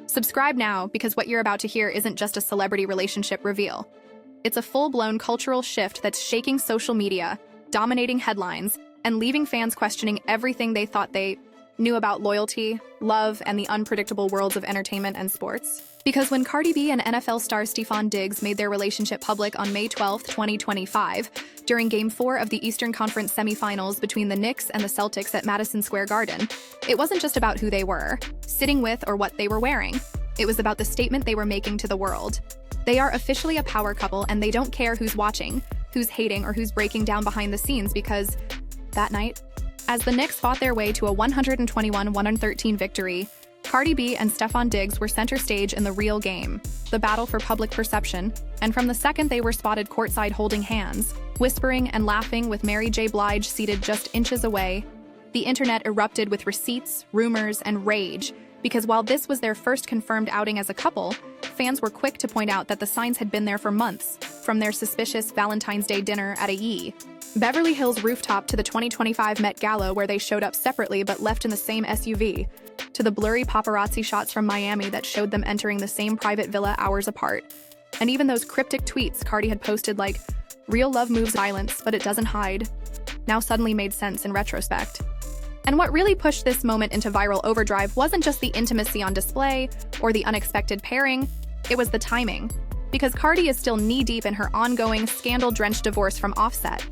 Subscribe now because what you're about to hear isn't just a celebrity relationship reveal. It's a full-blown cultural shift that's shaking social media, dominating headlines, and leaving fans questioning everything they thought they knew about loyalty, love, and the unpredictable worlds of entertainment and sports. Because when Cardi B and NFL star Stefon Diggs made their relationship public on May 12, 2025, during Game 4 of the Eastern Conference semifinals between the Knicks and the Celtics at Madison Square Garden, it wasn't just about who they were, sitting with, or what they were wearing. It was about the statement they were making to the world. They are officially a power couple, and they don't care who's watching, who's hating, or who's breaking down behind the scenes because that night, as the Knicks fought their way to a 121-113 victory, Cardi B and Stefon Diggs were center stage in the real game, the battle for public perception, and from the second they were spotted courtside holding hands, whispering and laughing with Mary J. Blige seated just inches away, the internet erupted with receipts, rumors, and rage, because while this was their first confirmed outing as a couple, fans were quick to point out that the signs had been there for months, from their suspicious Valentine's Day dinner at a Beverly Hills rooftop to the 2025 Met Gala where they showed up separately but left in the same SUV, to the blurry paparazzi shots from Miami that showed them entering the same private villa hours apart, and even those cryptic tweets Cardi had posted like, "Real love moves silence, but it doesn't hide," now suddenly made sense in retrospect. And what really pushed this moment into viral overdrive wasn't just the intimacy on display or the unexpected pairing, it was the timing. Because Cardi is still knee-deep in her ongoing, scandal-drenched divorce from Offset,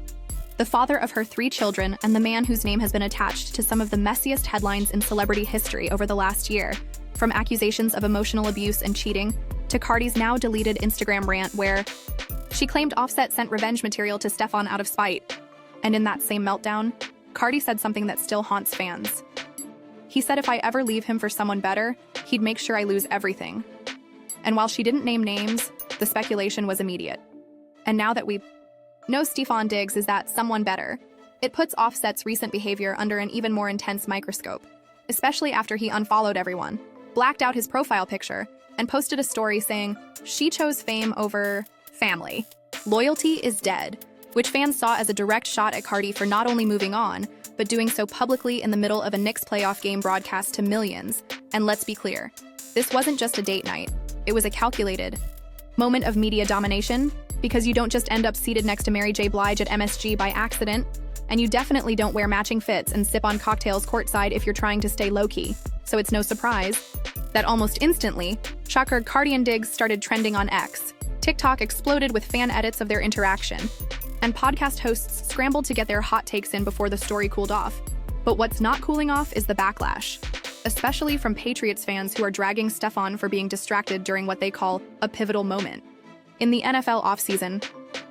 the father of her 3 children and the man whose name has been attached to some of the messiest headlines in celebrity history over the last year, from accusations of emotional abuse and cheating to Cardi's now deleted Instagram rant where she claimed Offset sent revenge material to Stefon out of spite. And in that same meltdown, Cardi said something that still haunts fans. He said if I ever leave him for someone better, he'd make sure I lose everything. And while she didn't name names, the speculation was immediate. And now that we know Stefon Diggs is that someone better, it puts Offset's recent behavior under an even more intense microscope, especially after he unfollowed everyone, blacked out his profile picture, and posted a story saying, "She chose fame over family. Loyalty is dead," which fans saw as a direct shot at Cardi for not only moving on, but doing so publicly in the middle of a Knicks playoff game broadcast to millions. And let's be clear, this wasn't just a date night. It was a calculated moment of media domination, because you don't just end up seated next to Mary J. Blige at MSG by accident, and you definitely don't wear matching fits and sip on cocktails courtside if you're trying to stay low-key. So it's no surprise that almost instantly, shocker, Cardi and Diggs started trending on X. TikTok exploded with fan edits of their interaction, and podcast hosts scrambled to get their hot takes in before the story cooled off. But what's not cooling off is the backlash, especially from Patriots fans who are dragging Stefon for being distracted during what they call a pivotal moment in the NFL offseason,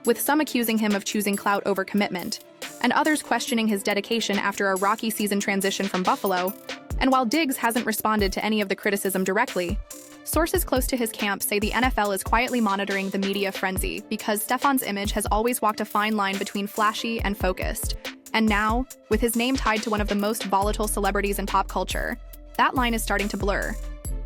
with some accusing him of choosing clout over commitment, and others questioning his dedication after a rocky season transition from Buffalo. And while Diggs hasn't responded to any of the criticism directly, sources close to his camp say the NFL is quietly monitoring the media frenzy because Stefon's image has always walked a fine line between flashy and focused. And now, with his name tied to one of the most volatile celebrities in pop culture, that line is starting to blur.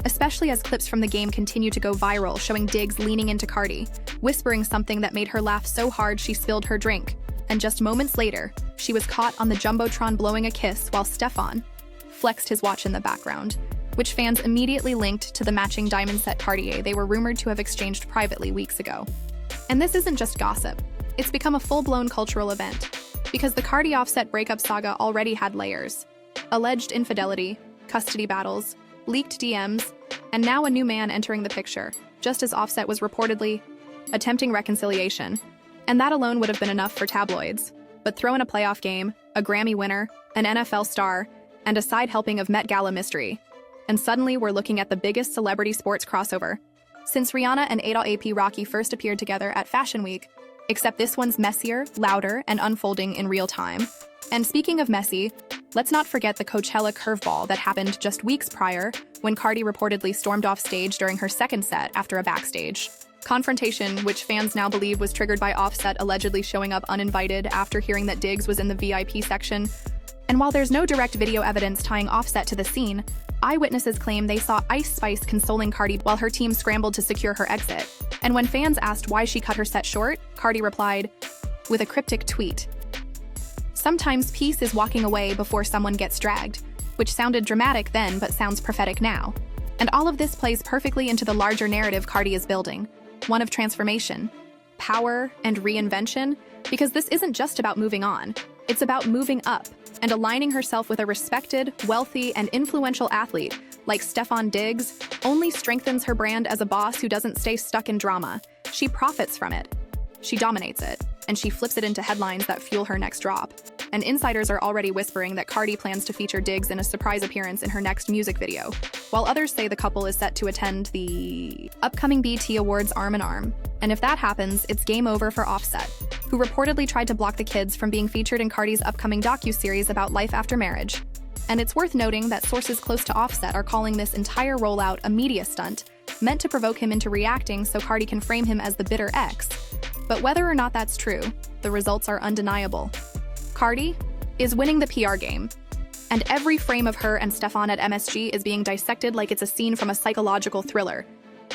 Especially as clips from the game continue to go viral showing Diggs leaning into Cardi, whispering something that made her laugh so hard she spilled her drink. And just moments later, she was caught on the Jumbotron blowing a kiss while Stefon flexed his watch in the background, which fans immediately linked to the matching diamond set Cartier they were rumored to have exchanged privately weeks ago. And this isn't just gossip, it's become a full-blown cultural event, because the Cardi-Offset breakup saga already had layers. Alleged infidelity, custody battles, leaked DMs, and now a new man entering the picture, just as Offset was reportedly attempting reconciliation. And that alone would have been enough for tabloids. But throw in a playoff game, a Grammy winner, an NFL star, and a side helping of Met Gala mystery. And suddenly we're looking at the biggest celebrity sports crossover since Rihanna and A$AP Rocky first appeared together at Fashion Week, except this one's messier, louder, and unfolding in real time. And speaking of messy, let's not forget the Coachella curveball that happened just weeks prior when Cardi reportedly stormed off stage during her second set after a backstage confrontation, which fans now believe was triggered by Offset allegedly showing up uninvited after hearing that Diggs was in the VIP section. And while there's no direct video evidence tying Offset to the scene, eyewitnesses claim they saw Ice Spice consoling Cardi while her team scrambled to secure her exit. And when fans asked why she cut her set short, Cardi replied with a cryptic tweet, "Sometimes peace is walking away before someone gets dragged," which sounded dramatic then but sounds prophetic now. And all of this plays perfectly into the larger narrative Cardi is building, one of transformation, power, and reinvention, because this isn't just about moving on. It's about moving up and aligning herself with a respected, wealthy, and influential athlete like Stefon Diggs only strengthens her brand as a boss who doesn't stay stuck in drama. She profits from it. She dominates it, and she flips it into headlines that fuel her next drop. And insiders are already whispering that Cardi plans to feature Diggs in a surprise appearance in her next music video, while others say the couple is set to attend the upcoming BET Awards arm in arm. And if that happens, it's game over for Offset, who reportedly tried to block the kids from being featured in Cardi's upcoming docuseries about life after marriage. And it's worth noting that sources close to Offset are calling this entire rollout a media stunt, meant to provoke him into reacting so Cardi can frame him as the bitter ex. But whether or not that's true, the results are undeniable. Cardi is winning the PR game, and every frame of her and Stefon at MSG is being dissected like it's a scene from a psychological thriller,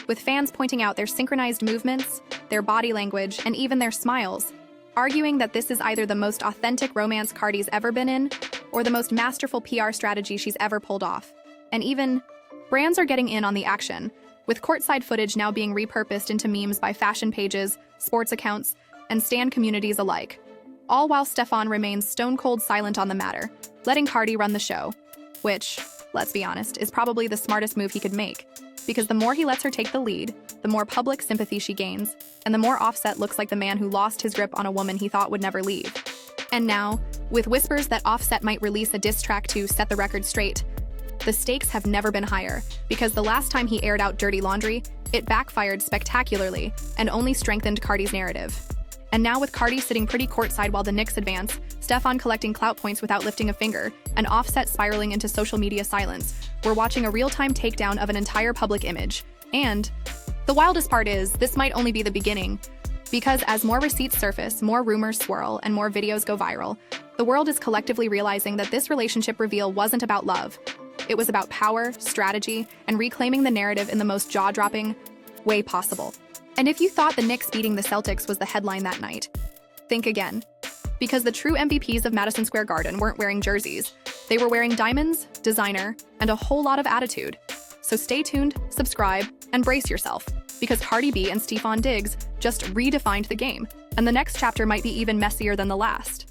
with fans pointing out their synchronized movements, their body language, and even their smiles, arguing that this is either the most authentic romance Cardi's ever been in, or the most masterful PR strategy she's ever pulled off. And even brands are getting in on the action, with courtside footage now being repurposed into memes by fashion pages, sports accounts, and stan communities alike. All while Stefon remains stone-cold silent on the matter, letting Cardi run the show, which, let's be honest, is probably the smartest move he could make, because the more he lets her take the lead, the more public sympathy she gains, and the more Offset looks like the man who lost his grip on a woman he thought would never leave. And now, with whispers that Offset might release a diss track to set the record straight, the stakes have never been higher, because the last time he aired out dirty laundry, it backfired spectacularly and only strengthened Cardi's narrative. And now with Cardi sitting pretty courtside while the Knicks advance, Stefon collecting clout points without lifting a finger, and Offset spiraling into social media silence, we're watching a real-time takedown of an entire public image. And the wildest part is, this might only be the beginning, because as more receipts surface, more rumors swirl, and more videos go viral, the world is collectively realizing that this relationship reveal wasn't about love. It was about power, strategy, and reclaiming the narrative in the most jaw-dropping way possible. And if you thought the Knicks beating the Celtics was the headline that night, think again. Because the true MVPs of Madison Square Garden weren't wearing jerseys. They were wearing diamonds, designer, and a whole lot of attitude. So stay tuned, subscribe, and brace yourself, because Cardi B and Stefon Diggs just redefined the game, and the next chapter might be even messier than the last.